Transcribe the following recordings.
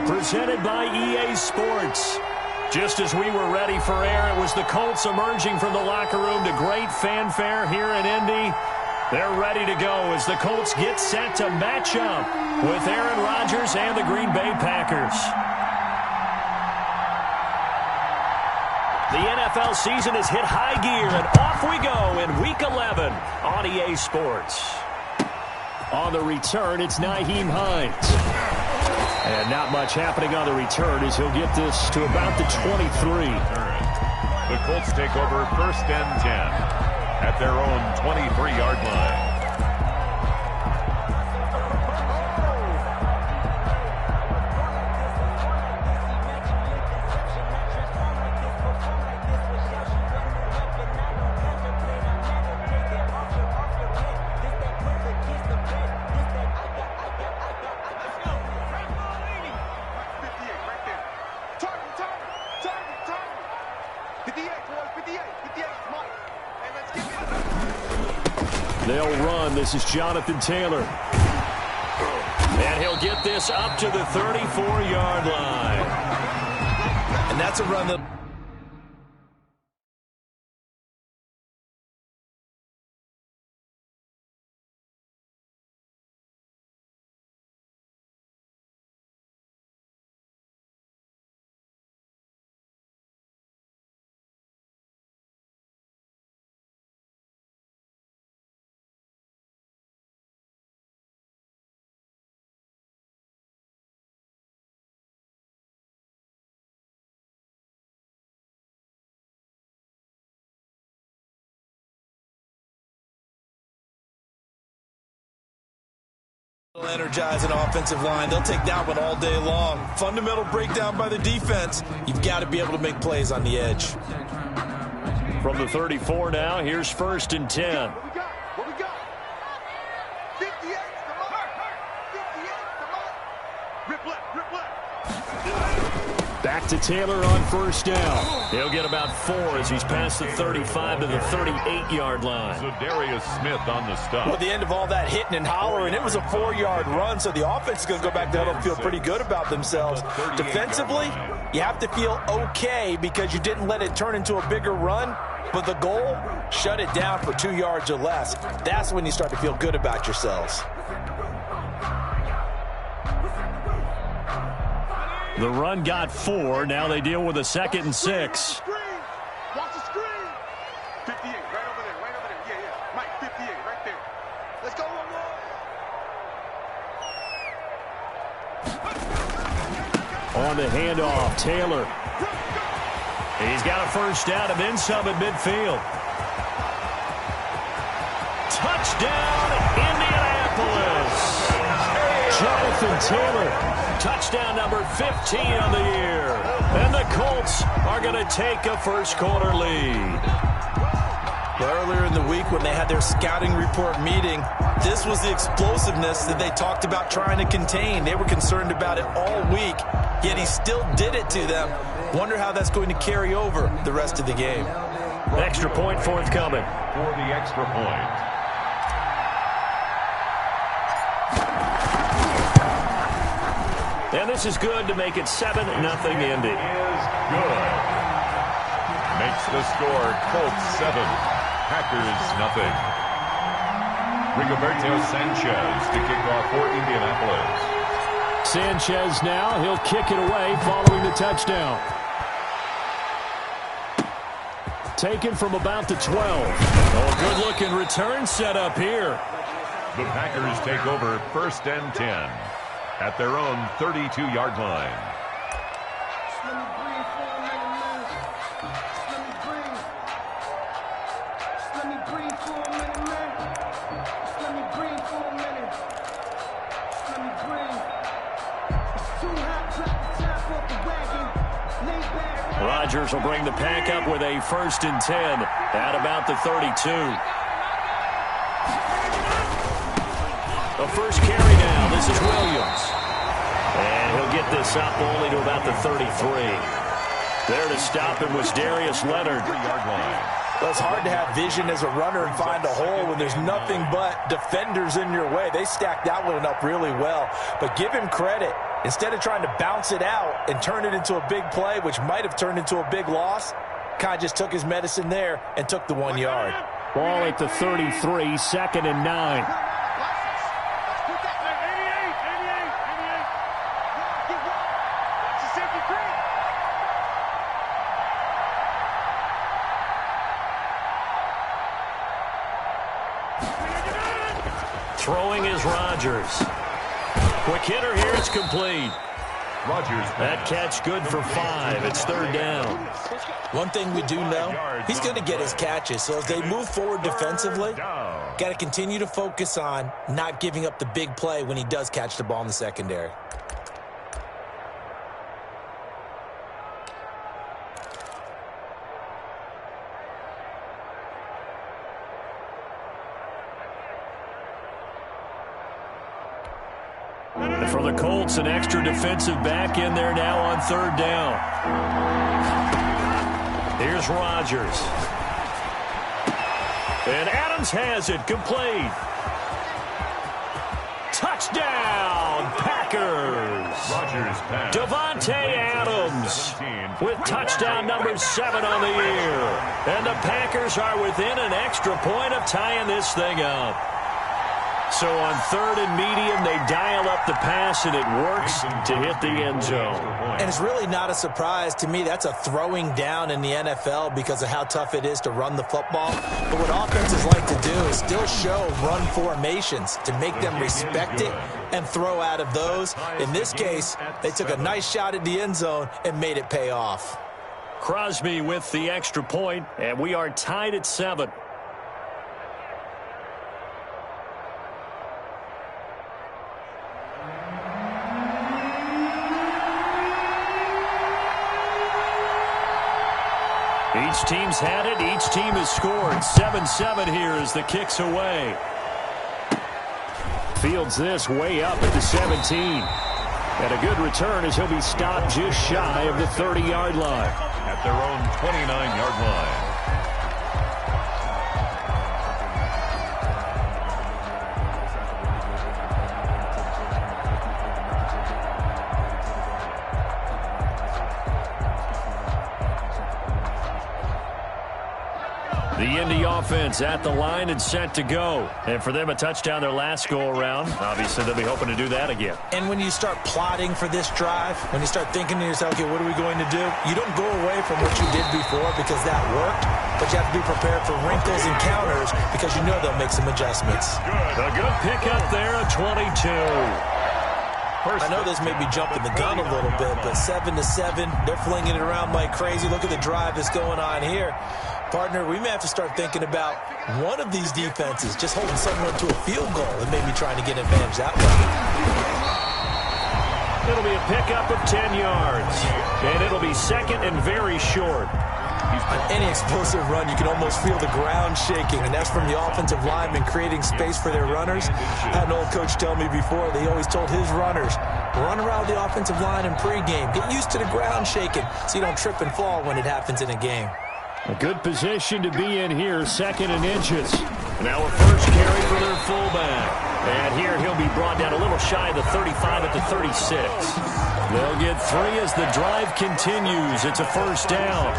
presented by EA Sports. Just as we were ready for air, it was the Colts emerging from the locker room to great fanfare here in Indy. They're ready to go as the Colts get set to match up with Aaron Rodgers and the Green Bay Packers. The NFL season has hit high gear, and off we go in Week 11 on EA Sports. On the return, it's Nyheim Hines. And not much happening on the return as he'll get this to about the 23. The Colts take over 1st and 10 at their own 23-yard line. They'll run. This is Jonathan Taylor. And he'll get this up to the 34-yard line. And that's a run that... energizing offensive line. They'll take that one all day long. Fundamental breakdown by the defense. You've got to be able to make plays on the edge. From the 34 now, here's 1st and 10. What we got? 58, come on. 58, come on. Rip left. Back to Taylor on 1st down. He'll get about 4 as he's past the 35 to the 38-yard line. So Darius Smith on the stop. Well, at the end of all that hitting and hollering, it was a 4-yard run, so the offense is going to go back there and feel pretty good about themselves. Defensively, you have to feel okay because you didn't let it turn into a bigger run, but the goal, shut it down for 2 yards or less. That's when you start to feel good about yourselves. The run got 4. Now they deal with a 2nd and 6. Watch the screen. 58, right over there. Yeah. Mike, 58, right there. Let's go one more. On the handoff, Taylor. He's got a 1st down and then some at midfield. Touchdown, Indianapolis. Jonathan Taylor, touchdown number 15 on the year. And the Colts are going to take a first-quarter lead. Earlier in the week when they had their scouting report meeting, this was the explosiveness that they talked about trying to contain. They were concerned about it all week, yet he still did it to them. Wonder how that's going to carry over the rest of the game. Extra point forthcoming. For the extra point. And this is good to make it 7-0 Indy. Is good. Makes the score Colts 7, Packers nothing. Rigoberto Sanchez to kick off for Indianapolis. Sanchez now, he'll kick it away following the touchdown. Taken from about the 12. Oh, good-looking return set up here. The Packers take over 1st and 10 at their own 32-yard line. Rodgers will bring the pack up with a 1st and 10 at about the 32. The first carry now. This is Williams. And he'll get this up only to about the 33. There to stop him was Darius Leonard. 3-yard line. Well, it's hard to have vision as a runner and find a hole when there's nothing but defenders in your way. They stacked that one up really well. But give him credit. Instead of trying to bounce it out and turn it into a big play, which might have turned into a big loss, Kai just took his medicine there and took the 1 yard. Ball at the 33, 2nd and 9. Throwing is Rodgers. Quick hitter here, it's complete. Rodgers. That catch good for 5. It's 3rd down. One thing we do know, he's going to get his catches. So as they move forward defensively, got to continue to focus on not giving up the big play when he does catch the ball in the secondary. For the Colts, an extra defensive back in there now on 3rd down. Here's Rodgers. And Adams has it, complete. Touchdown, Packers. Rodgers pass. Davante Adams with touchdown number 7 on the year. And the Packers are within an extra point of tying this thing up. So on 3rd and medium, they dial up the pass, and it works to hit the end zone. And it's really not a surprise to me. That's a throwing down in the NFL because of how tough it is to run the football. But what offenses like to do is still show run formations to make them respect it and throw out of those. In this case, they took a nice shot at the end zone and made it pay off. Crosby with the extra point, and we are tied at 7. Each team's had it. Each team has scored. 7-7 here as the kick's away. Fields this way up at the 17. And a good return as he'll be stopped just shy of the 30-yard line. At their own 29-yard line. The Indy offense at the line and set to go. And for them, a touchdown their last go-around. Obviously, they'll be hoping to do that again. And when you start plotting for this drive, when you start thinking to yourself, okay, what are we going to do? You don't go away from what you did before because that worked, but you have to be prepared for wrinkles and counters because you know they'll make some adjustments. A good pickup there at 22. I know this may be jumping the gun a little bit, but 7-7, they're flinging it around like crazy. Look at the drive that's going on here. Partner, we may have to start thinking about one of these defenses just holding someone to a field goal and maybe trying to get advantage that way. It'll be a pickup of 10 yards, and it'll be 2nd and very short. On any explosive run, you can almost feel the ground shaking, and that's from the offensive linemen creating space for their runners. I had an old coach tell me before, they always told his runners, run around the offensive line in pregame. Get used to the ground shaking so you don't trip and fall when it happens in a game. A good position to be in here, 2nd and inches. Now a first carry for their fullback. And here he'll be brought down a little shy of the 35 at the 36. They'll get 3 as the drive continues. It's a first down.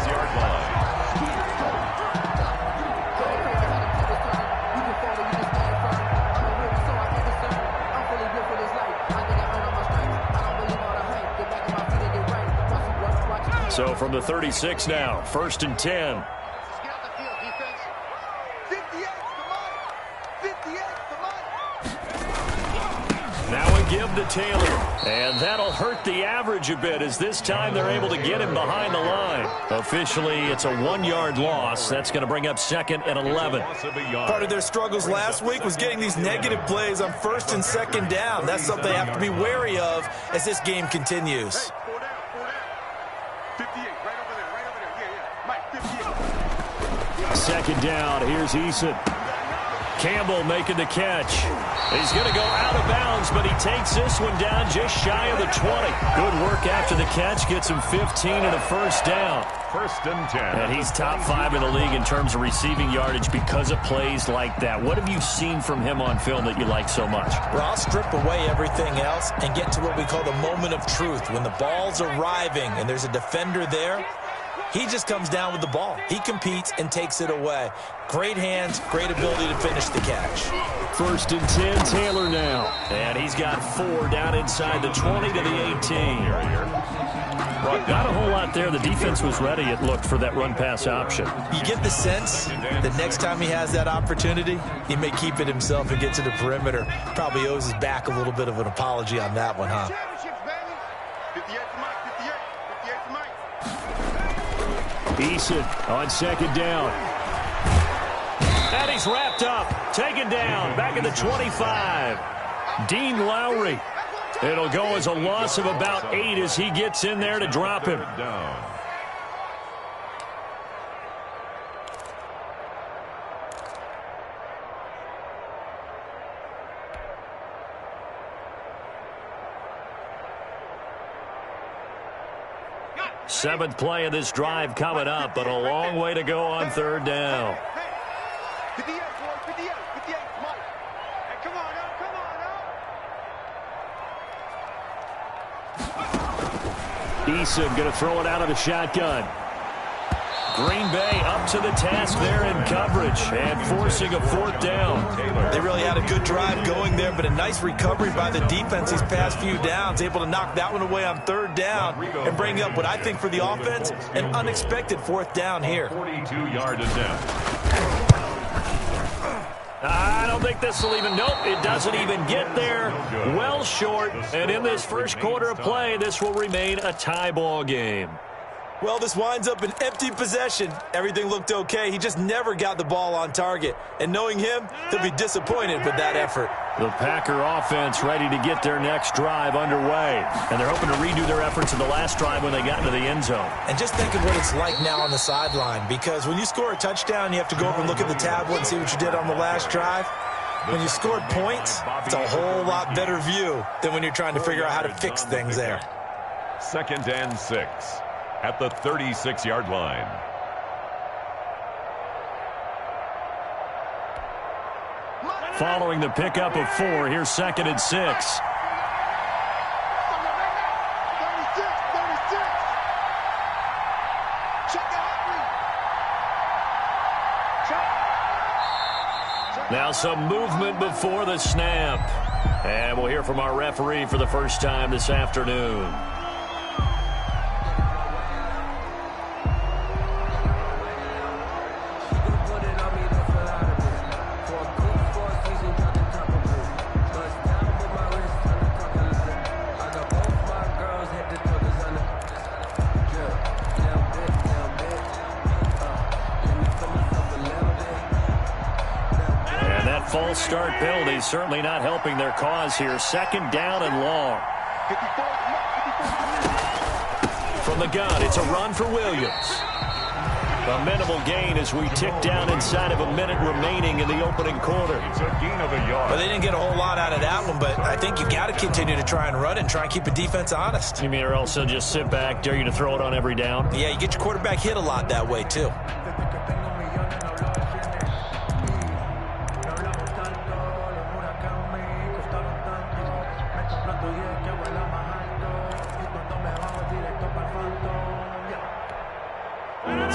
So from the 36 now, 1st and 10. Now a give to Taylor. And that'll hurt the average a bit as this time they're able to get him behind the line. Officially, it's a 1-yard loss. That's going to bring up 2nd and 11. Part of their struggles last week was getting these negative plays on 1st and 2nd down. That's something they have to be wary of as this game continues. 2nd down, here's Eason. Campbell making the catch. He's going to go out of bounds, but he takes this one down just shy of the 20. Good work after the catch. Gets him 15 and a first down. First and 10. And he's top 5 in the league in terms of receiving yardage because of plays like that. What have you seen from him on film that you like so much? Well, I'll strip away everything else and get to what we call the moment of truth. When the ball's arriving and there's a defender there, he just comes down with the ball. He competes and takes it away. Great hands, great ability to finish the catch. First and 10, Taylor now. And he's got 4 down inside the 20 to the 18. Not a whole lot there. The defense was ready, it looked, for that run-pass option. You get the sense that next time he has that opportunity, he may keep it himself and get to the perimeter. Probably owes his back a little bit of an apology on that one, huh? Eason on second down. And he's wrapped up. Taken down. Back at the 25. Dean Lowry. It'll go as a loss of about 8 as he gets in there to drop him. Seventh play of this drive coming up, but a long way to go on third down. Eason going to throw it out of the shotgun. Green Bay up to the task there in coverage and forcing a fourth down. They really had a good drive going there, but a nice recovery by the defense these past few downs, able to knock that one away on third down and bring up what I think for the offense, an unexpected fourth down here. 42-yard attempt. I don't think this will even, nope, it doesn't even get there. Well short, and in this first quarter of play, this will remain a tie ball game. Well, this winds up an empty possession. Everything looked okay. He just never got the ball on target. And knowing him, he'll be disappointed with that effort. The Packer offense ready to get their next drive underway. And they're hoping to redo their efforts in the last drive when they got into the end zone. And just think of what it's like now on the sideline. Because when you score a touchdown, you have to go over and look at the tablet and see what you did on the last drive. When you scored points, it's a whole lot better view than when you're trying to figure out how to fix things there. 2nd and 6. At the 36-yard line. Following the pickup of 4, here's 2nd and 6. Now some movement before the snap. And we'll hear from our referee for the first time this afternoon. False start penalty certainly not helping their cause here. 2nd down and long. From the gun, it's a run for Williams. A minimal gain as we tick down inside of a minute remaining in the opening quarter. It's a gain of a yard. Well, they didn't get a whole lot out of that one, but I think you got to continue to try and run it and try and keep the defense honest. You mean, or else they'll just sit back, dare you to throw it on every down? Yeah, you get your quarterback hit a lot that way, too.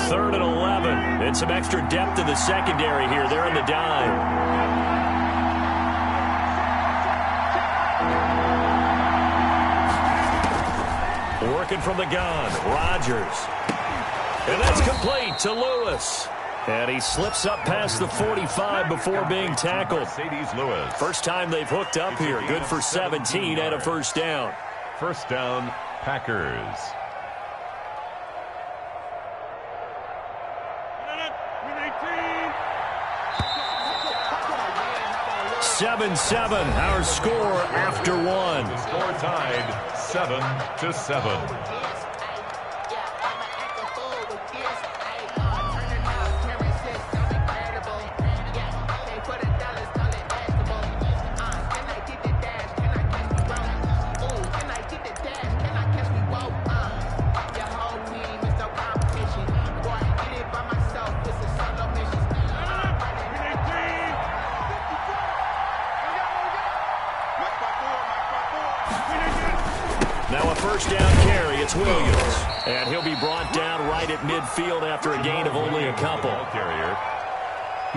Third and 11. And some extra depth in the secondary here. They're in the dime. Working from the gun. Rodgers. And that's complete to Lewis. And he slips up past the 45 before being tackled. Lewis. First time they've hooked up here. Good for 17 and a first down. First down, Packers. 7-7, our score after 1. The score tied 7-7. It's Williams. And he'll be brought down right at midfield after a gain of only a couple.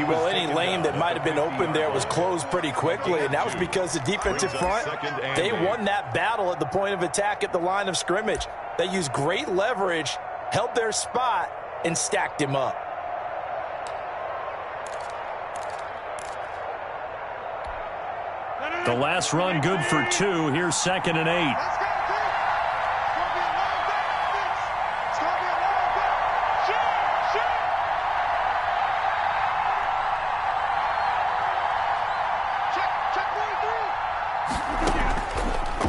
Well, any lane that might have been open there was closed pretty quickly, and that was because the defensive front, they won that battle at the point of attack at the line of scrimmage. They used great leverage, held their spot, and stacked him up. The last run good for 2. Here's 2nd and 8.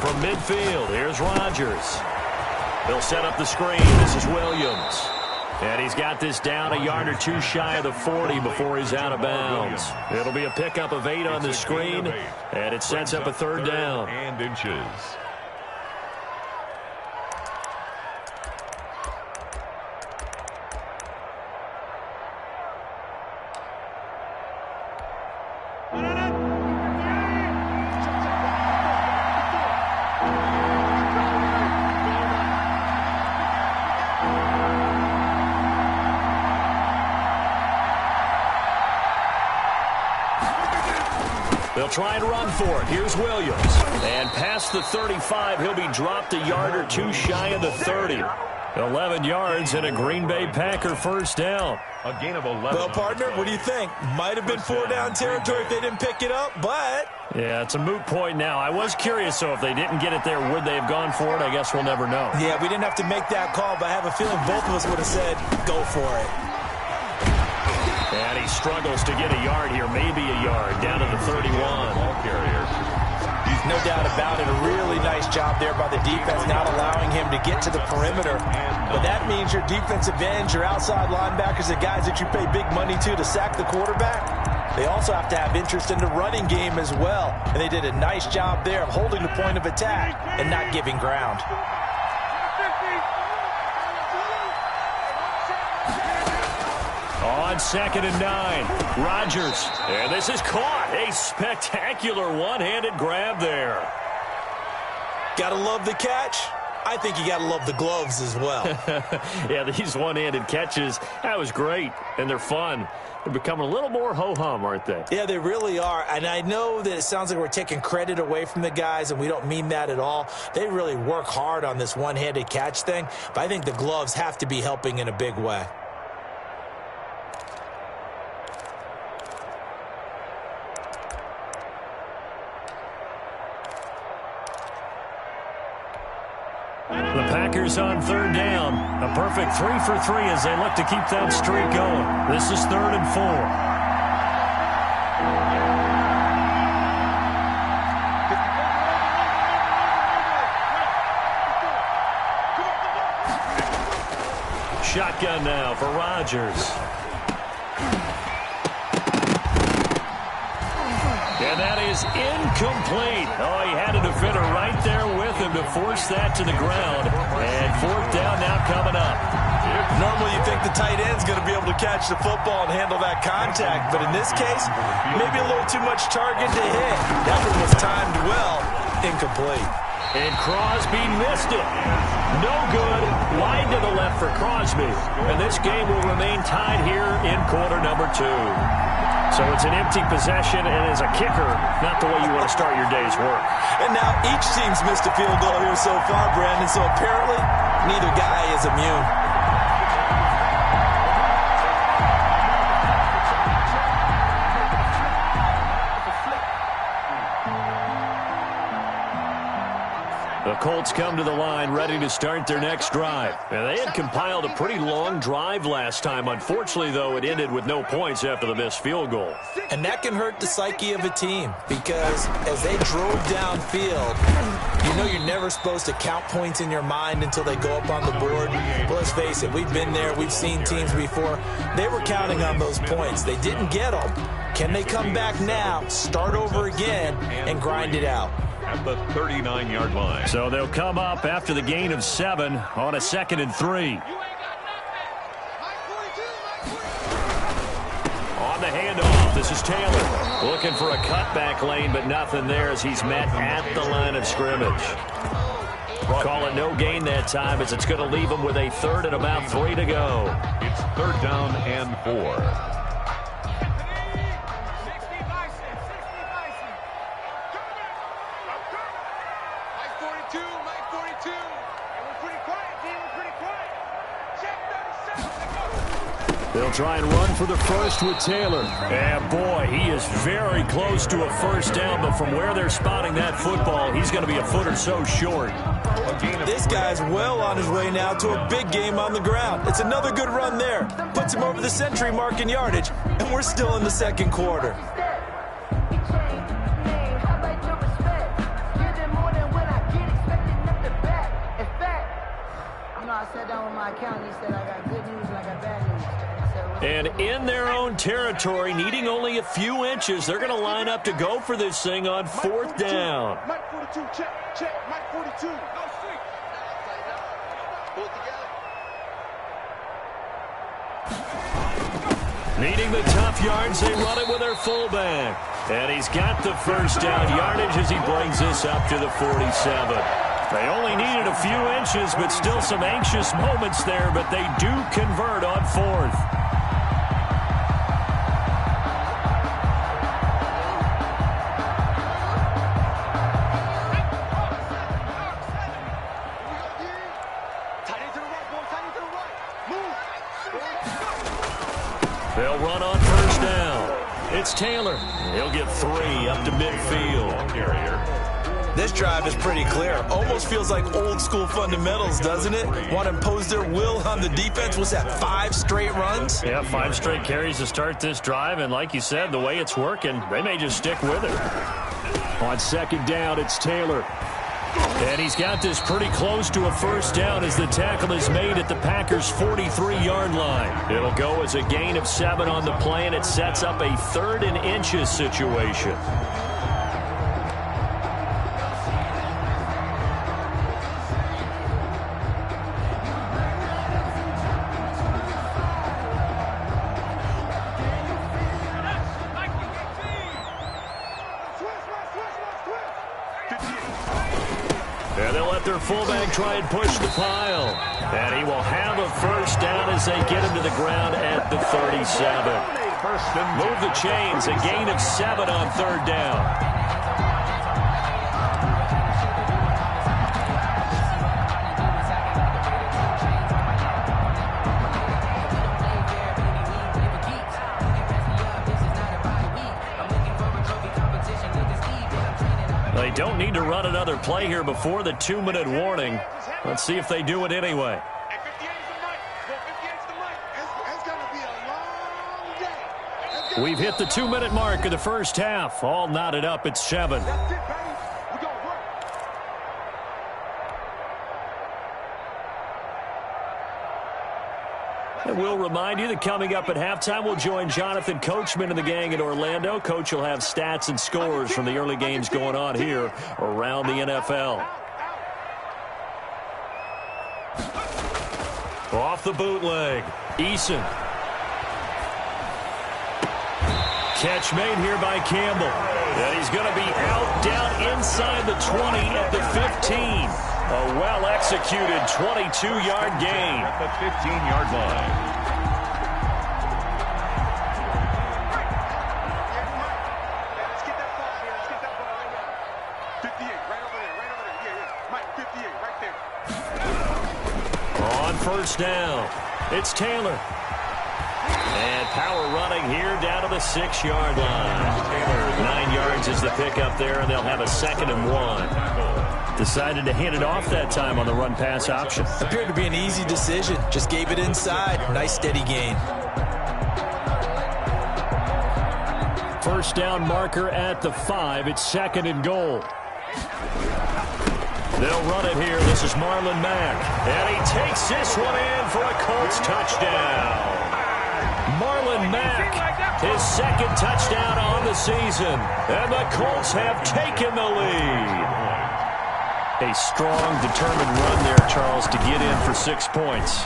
From midfield, here's Rodgers. They'll set up the screen. This is Williams. And he's got this down a yard or 2 shy of the 40 before he's out of bounds. It'll be a pickup of 8 on the screen, and it sets up a 3rd down. And inches. They'll try and run for it. Here's Williams. And past the 35, he'll be dropped a yard or 2 shy of the 30. 11 yards and a Green Bay Packer 1st down. A gain of 11. Well, partner, what do you think? Might have been 4-down territory if they didn't pick it up, but... Yeah, it's a moot point now. I was curious, so if they didn't get it there, would they have gone for it? I guess we'll never know. Yeah, we didn't have to make that call, but I have a feeling both of us would have said, go for it. And he struggles to get a yard here, maybe a yard, down to the 31. Ball carrier. No doubt about it. A really nice job there by the defense, not allowing him to get to the perimeter. But that means your defensive ends, your outside linebackers, the guys that you pay big money to sack the quarterback, they also have to have interest in the running game as well. And they did a nice job there of holding the point of attack and not giving ground. On 2nd and 9, Rodgers. And this is caught. A spectacular one-handed grab there. Gotta love the catch. I think you gotta love the gloves as well. Yeah, these one-handed catches, that was great. And they're fun. They're becoming a little more ho-hum, aren't they? Yeah, they really are. And I know that it sounds like we're taking credit away from the guys, and we don't mean that at all. They really work hard on this one-handed catch thing. But I think the gloves have to be helping in a big way. The Packers on 3rd down. A perfect 3 for 3 as they look to keep that streak going. This is 3rd and 4. Shotgun now for Rodgers. And that is incomplete. Oh, he had a defender right there with him to force that to the ground. And 4th down now coming up. Normally you think the tight end's going to be able to catch the football and handle that contact. But in this case, maybe a little too much target to hit. That one was timed well. Incomplete. And Crosby missed it. No good. Wide to the left for Crosby. And this game will remain tied here in quarter number 2. So it's an empty possession, and as a kicker, not the way you want to start your day's work. And now each team's missed a field goal here so far, Brandon, so apparently neither guy is immune. The Colts come to the line ready to start their next drive. And they had compiled a pretty long drive last time. Unfortunately, though, it ended with no points after the missed field goal. And that can hurt the psyche of a team because as they drove downfield, you know you're never supposed to count points in your mind until they go up on the board. Well, let's face it, we've been there. We've seen teams before. They were counting on those points. They didn't get them. Can they come back now, start over again, and grind it out? At the 39-yard line. So they'll come up after the gain of 7 on a 2nd and 3. On the handoff, this is Taylor. Looking for a cutback lane, but nothing there as he's met at the line of scrimmage. Call it no gain that time as it's going to leave them with a third and about 3 to go. It's 3rd down and 4. They'll try and run for the first with Taylor. And boy, he is very close to a first down, but from where they're spotting that football, he's going to be a foot or so short. This guy's well on his way now to a big game on the ground. It's another good run there. Puts him over the century mark in yardage, and we're still in the second quarter. I sat down with my accountant. He said I got good news and I got bad news. And in their own territory, needing only a few inches, they're going to line up to go for this thing on 4th down. Mike 42, check, Mike 42. No street. Pull it together. Needing the tough yards, they run it with their fullback. And he's got the first down yardage as he brings this up to the 47. They only needed a few inches, but still some anxious moments there, but they do convert on 4th. They'll run on first down. It's Taylor. He'll get 3 up to midfield. Carrier. This drive is pretty clear. Almost feels like old school fundamentals, doesn't it? Want to impose their will on the defense. Was that 5 straight runs? Yeah, 5 straight carries to start this drive. And like you said, the way it's working, they may just stick with it. On 2nd down, it's Taylor. And he's got this pretty close to a first down as the tackle is made at the Packers' 43-yard line. It'll go as a gain of 7 on the play, and it sets up a 3rd and inches situation. And they'll let their fullback try and push the pile. And he will have a first down as they get him to the ground at the 37. Move the chains, a gain of 7 on 3rd down. They don't need to run another play here before the 2-minute warning. Let's see if they do it anyway. We've hit the 2-minute mark of the first half. All knotted up at 7. And we'll remind you that coming up at halftime, we'll join Jonathan Coachman and the gang in Orlando. Coach will have stats and scores from the early games going on here around the NFL. Off the bootleg, Eason. Catch made here by Campbell. And he's going to be out down inside the 20 at the 15. A well-executed 22-yard gain. At the 15-yard line. Let's get that ball here. Let's get that ball right now. 58, right over there, right over there. Yeah. Mike, 58, right there. On first down, it's Taylor. And power running here down to the 6-yard line. 9 yards is the pickup there, and they'll have a 2nd and 1. Decided to hand it off that time on the run-pass option. Appeared to be an easy decision. Just gave it inside. Nice steady gain. First down marker at the 5. It's 2nd and goal. They'll run it here. This is Marlon Mack. And he takes this one in for a Colts touchdown. Marlon Mack, his 2nd touchdown on the season. And the Colts have taken the lead. A strong, determined run there, Charles, to get in for 6 points.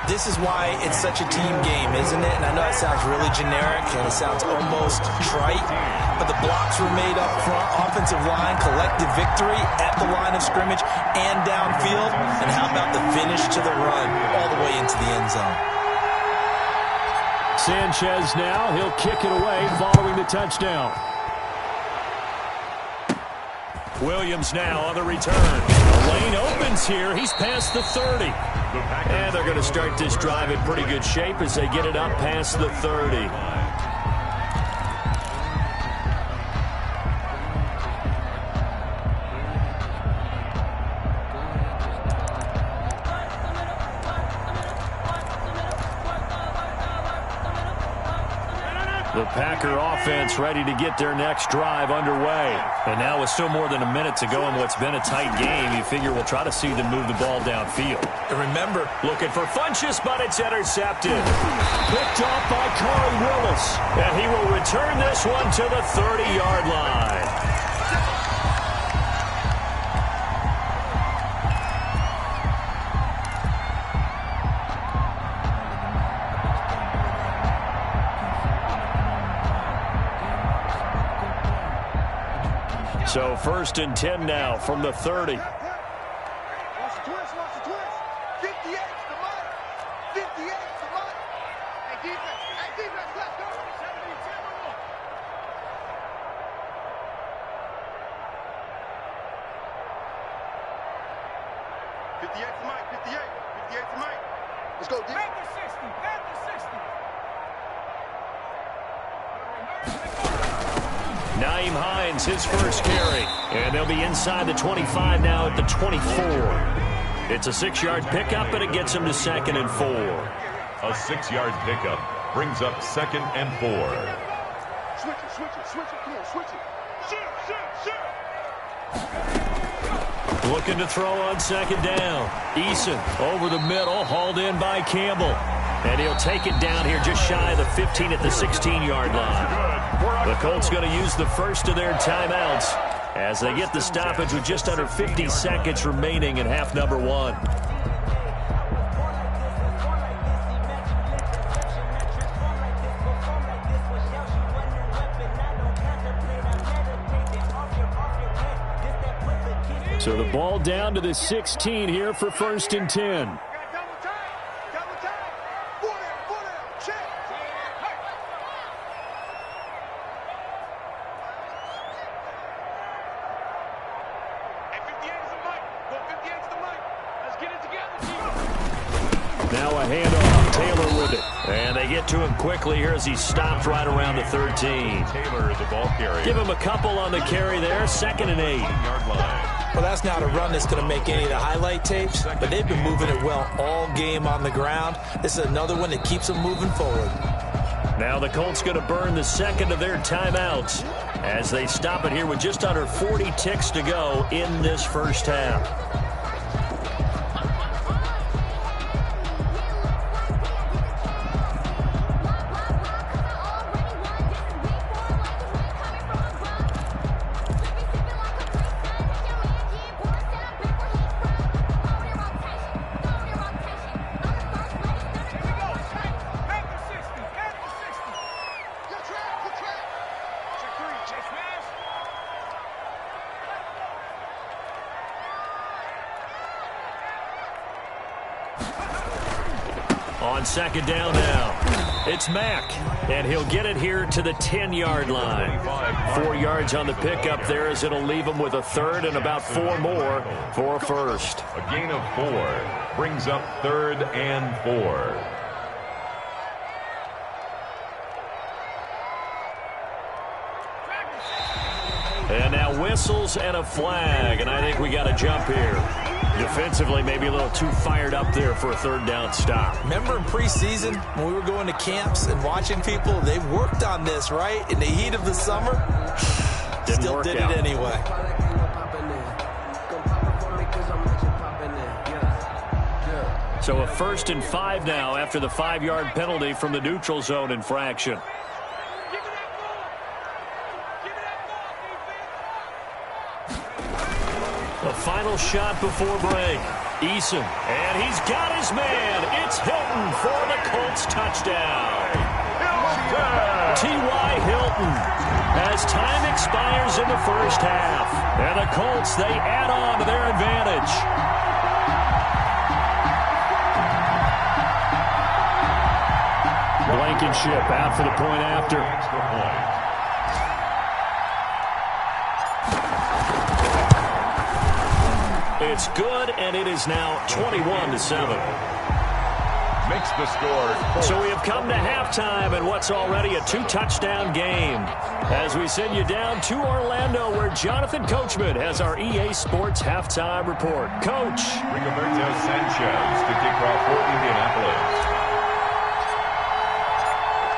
This is why it's such a team game, isn't it? And I know it sounds really generic and it sounds almost trite, but the blocks were made up front, offensive line, collective victory at the line of scrimmage and downfield. And how about the finish to the run all the way into the end zone? Sanchez now, he'll kick it away following the touchdown. Williams now on the return. The lane opens here. He's past the 30. And they're going to start this drive in pretty good shape as they get it up past the 30. The Packer offense ready to get their next drive underway. And now with still more than a minute to go in what's been a tight game, you figure we'll try to see them move the ball downfield. And remember, looking for Funchess, but it's intercepted. Picked off by Corey Willis. And he will return this one to the 30-yard line. So 1st and 10 now from the 30. Watch the twist, watch the twist. 58 to Mike. 58 to Mike. Hey, defense, let's go. 58 to Mike, 58. 58 to Mike. Let's go, defense. Back to 60, back to 60. Naeem Hines, his first carry. And they'll be inside the 25 now at the 24. It's a 6-yard pickup, and it gets them to 2nd and 4. A 6-yard pickup brings up 2nd and 4. Switch it. Come on, switch it. Shoot. Looking to throw on 2nd down. Eason over the middle, hauled in by Campbell. And he'll take it down here just shy of the 15 at the 16-yard line. The Colts going to use the first of their timeouts as they get the stoppage with just under 50 seconds remaining in half number 1. So the ball down to the 16 here for 1st and 10. Now a handoff. Taylor with it. And they get to him quickly here as he stopped right around the 13. Taylor, the ball carrier. Give him a couple on the carry there. 2nd and 8. Yard line. Well, that's not a run that's going to make any of the highlight tapes, but they've been moving it well all game on the ground. This is another one that keeps them moving forward. Now the Colts going to burn the 2nd of their timeouts as they stop it here with just under 40 ticks to go in this first half. On 2nd down now, it's Mack, and he'll get it here to the 10-yard line. 4 yards on the pickup there as it'll leave him with a 3rd and about 4 more for a first. A gain of 4 brings up 3rd and 4. And now whistles and a flag, and I think we got a jump here. Defensively, maybe a little too fired up there for a 3rd down stop. Remember in preseason when we were going to camps and watching people, they worked on this, right? In the heat of the summer, still did it anyway. So a 1st and 5 now after the 5-yard penalty from the neutral zone infraction. A final shot before break. Eason, and he's got his man. It's Hilton for the Colts touchdown. T.Y. Hilton, as time expires in the first half. And the Colts, they add on to their advantage. Blankenship out for the point after. Extra point. It's good, and it is now 21-7. Makes the score. So we have come to halftime in what's already a 2-touchdown game. As we send you down to Orlando, where Jonathan Coachman has our EA Sports halftime report. Coach. Rigoberto Sanchez to kick off for Indianapolis.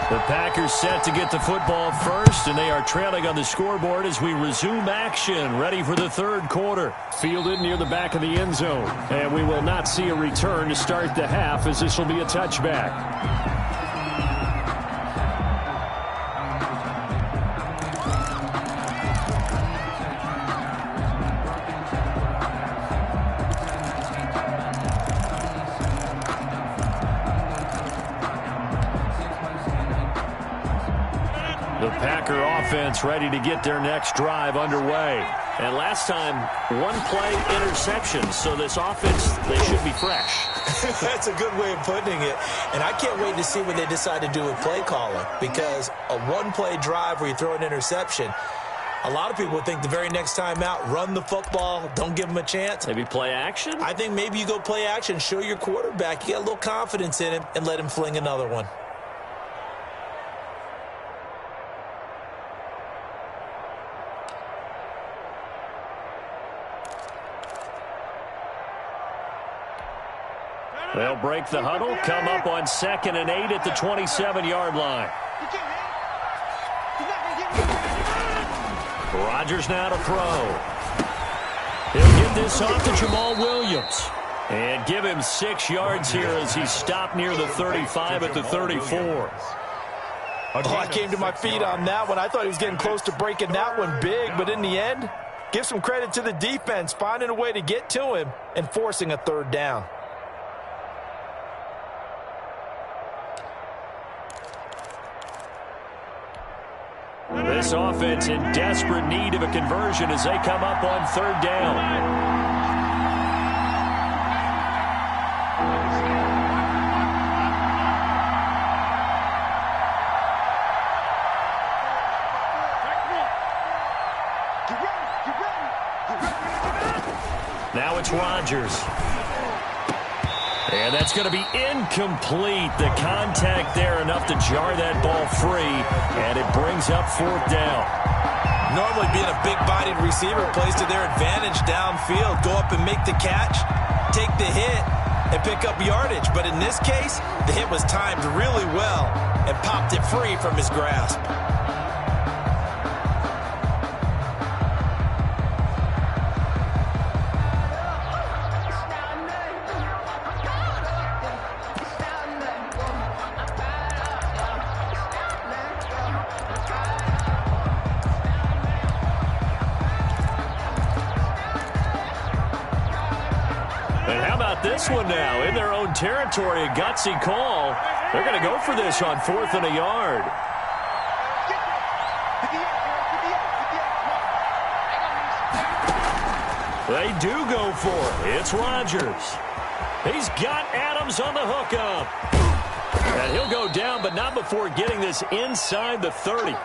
The Packers set to get the football first, and they are trailing on the scoreboard as we resume action, ready for the third quarter. Fielded near the back of the end zone, and we will not see a return to start the half, as this will be a touchback. The Packer offense ready to get their next drive underway. And last time, one play interception. So this offense, they should be fresh. That's a good way of putting it. And I can't wait to see what they decide to do with play calling. Because a one-play drive where you throw an interception, a lot of people think the very next time out, run the football, don't give them a chance. Maybe play action? I think maybe you go play action, show your quarterback, you get a little confidence in him, and let him fling another one. They'll break the huddle, come up on 2nd and 8 at the 27-yard line. Rodgers now to throw. He'll get this off to Jamal Williams. And give him 6 yards here as he's stopped near the 35 at the 34. Oh, I came to my feet on that one. I thought he was getting close to breaking that one big, but in the end, give some credit to the defense, finding a way to get to him and forcing a third down. This offense in desperate need of a conversion as they come up on 3rd down. Now it's Rodgers. And that's going to be incomplete. The contact there enough to jar that ball free, and it brings up 4th down. Normally being a big-bodied receiver plays to their advantage downfield. Go up and make the catch, take the hit, and pick up yardage. But in this case, the hit was timed really well and popped it free from his grasp. This one now in their own territory, a gutsy call. They're going to go for this on 4th and a yard. They do go for it. It's Rodgers. He's got Adams on the hookup. And he'll go down, but not before getting this inside the 30.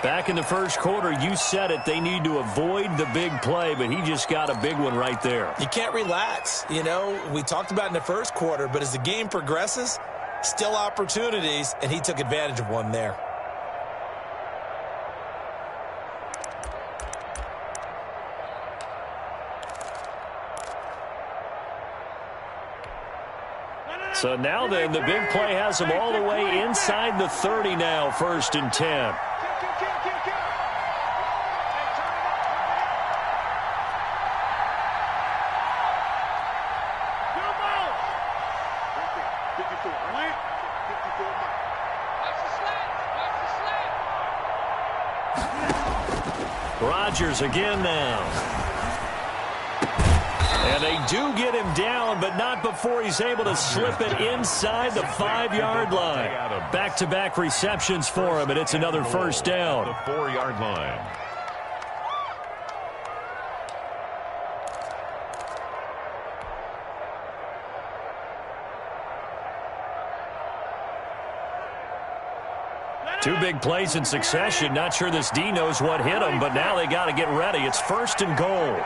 Back in the first quarter, you said it, they need to avoid the big play, but he just got a big one right there. You can't relax. You know, we talked about it in the first quarter, but as the game progresses, still opportunities, and he took advantage of one there. So now then, the big play has him all the way inside the 30 now, 1st and 10. Rodgers again now. And they do get him down, but not before he's able to slip it inside the 5-yard line. Back-to-back receptions for him, and it's another first down. The 4-yard line. Two big plays in succession. Not sure this D knows what hit him, but now they got to get ready. It's first and goal.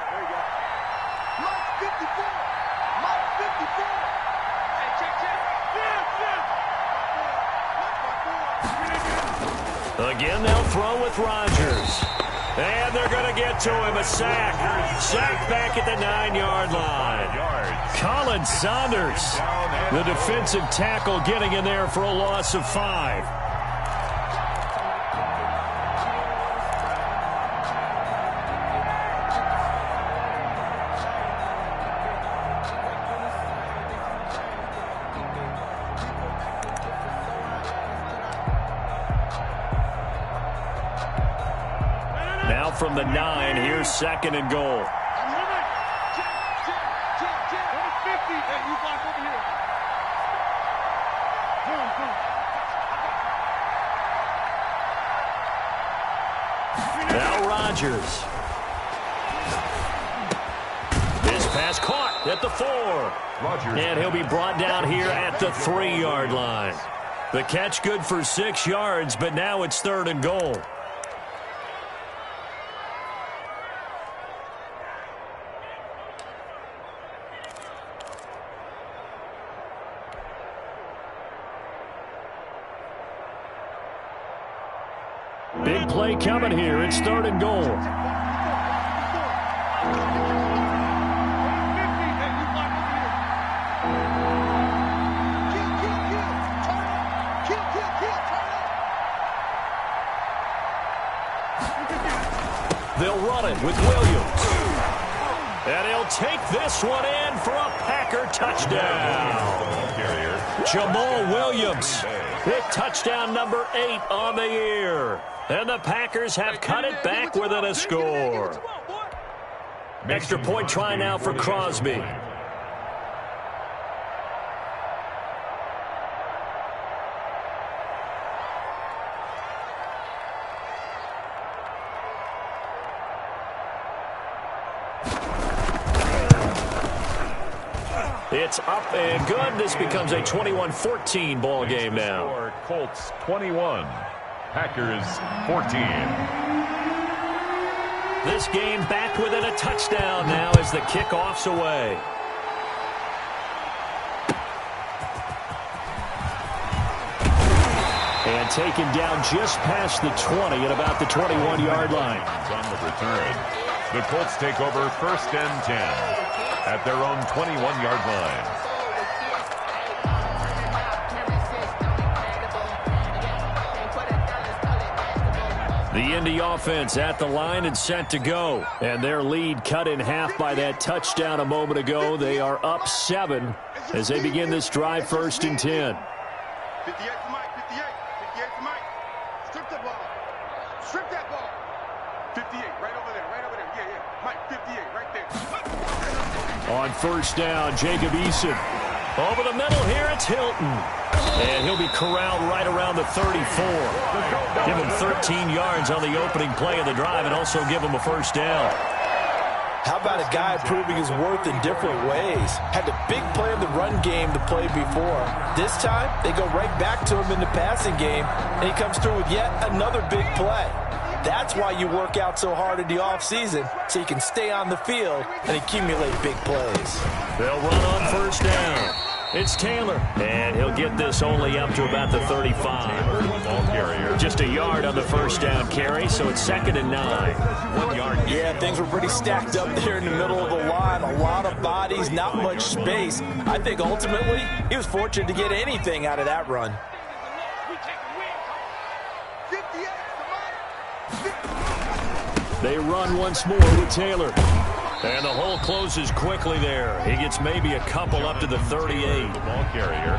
Again, they'll throw with Rodgers. And they're going to get to him. A sack. Sack back at the 9-yard line. Colin Saunders, the defensive tackle, getting in there for a loss of 5. Now from the 9, here's second and goal. Now Rodgers. This pass caught at the 4. And he'll be brought down here at the 3-yard line. The catch good for 6 yards, but now it's third and goal. Big play coming here. It's third and goal. They'll run it with Williams. And he'll take this one in for a Packer touchdown. Jamal Williams with touchdown number 8 on the year. And the Packers have cut it back within a score. Extra point try now for Crosby. It's up and good. This becomes a 21-14 ball game now. Colts 21. Packers 14. This game back within a touchdown now as the kickoff's away. And taken down just past the 20 at about the 21-yard line. On the return. The Colts take over first and 10 at their own 21-yard line. The Indy offense at the line and set to go. And their lead cut in half by that touchdown a moment ago. They are up 7 as they begin this drive first and 10. 58 to Mike, 58. 58 to Mike. Strip that ball. Strip that ball. 58, right over there, right over there. Yeah, yeah. Mike, 58, right there. On first down, Jacob Eason. Over the middle here, it's Hilton. And he'll be corralled right around the 34. Give him 13 yards on the opening play of the drive and also give him a first down. How about a guy proving his worth in different ways? Had a big play in the run game to play before. This time, they go right back to him in the passing game, and he comes through with yet another big play. That's why you work out so hard in the offseason, so you can stay on the field and accumulate big plays. They'll run on first down. It's Taylor, and he'll get this only up to about the 35. Ball carrier. Just a yard on the first down carry, so it's second and 9. 1 yard. Yeah, things were pretty stacked up there in the middle of the line. A lot of bodies, not much space. I think ultimately he was fortunate to get anything out of that run. They run once more with Taylor. And the hole closes quickly there. He gets maybe a couple up to the 38. The ball carrier.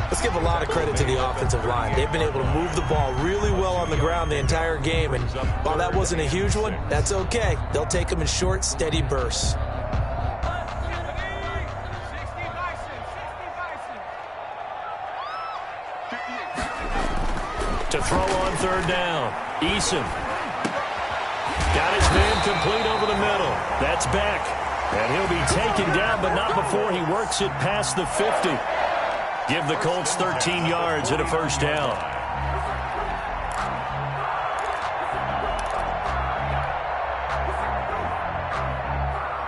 Let's give a lot of credit to the offensive line. They've been able to move the ball really well on the ground the entire game. And while that wasn't a huge one, that's okay. They'll take them in short, steady bursts. To throw on third down. Eason. Got his man complete over the middle. That's Beck. And he'll be taken down, but not before he works it past the 50. Give the Colts 13 yards and a first down.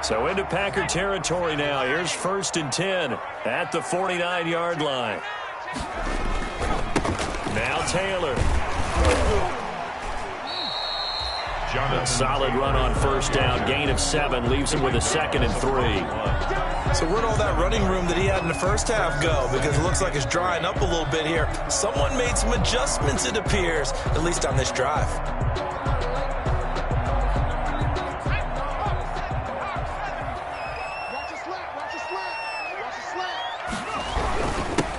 So into Packer territory now. Here's 1st and 10 at the 49-yard line. Now Taylor. A solid run on first down. Gain of 7. Leaves him with a 2nd and 3. So where'd all that running room that he had in the first half go? Because it looks like it's drying up a little bit here. Someone made some adjustments, it appears, at least on this drive.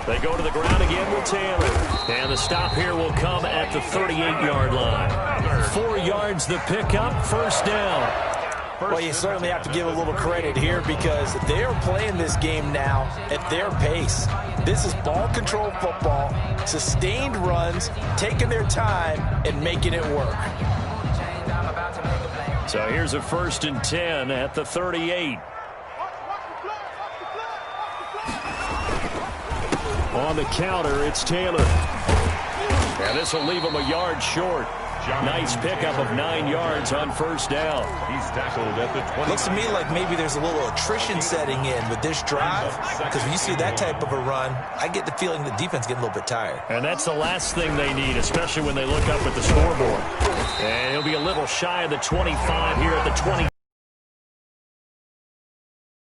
They go to the ground again with Taylor. And the stop here will come at the 38-yard line. 4 yards the pickup, first down. Well, you certainly have to give a little credit here because they are playing this game now at their pace. This is ball control football, sustained runs, taking their time and making it work. So here's a 1st and 10 at the 38. On the counter, it's Taylor. And this will leave him a yard short. Nice pickup of 9 yards on first down. He's tackled at the 20. Looks to me like maybe there's a little attrition setting in with this drive, because when you see that type of a run, I get the feeling the defense getting a little bit tired. And that's the last thing they need, especially when they look up at the scoreboard. And he'll be a little shy of the 25 here at the 20.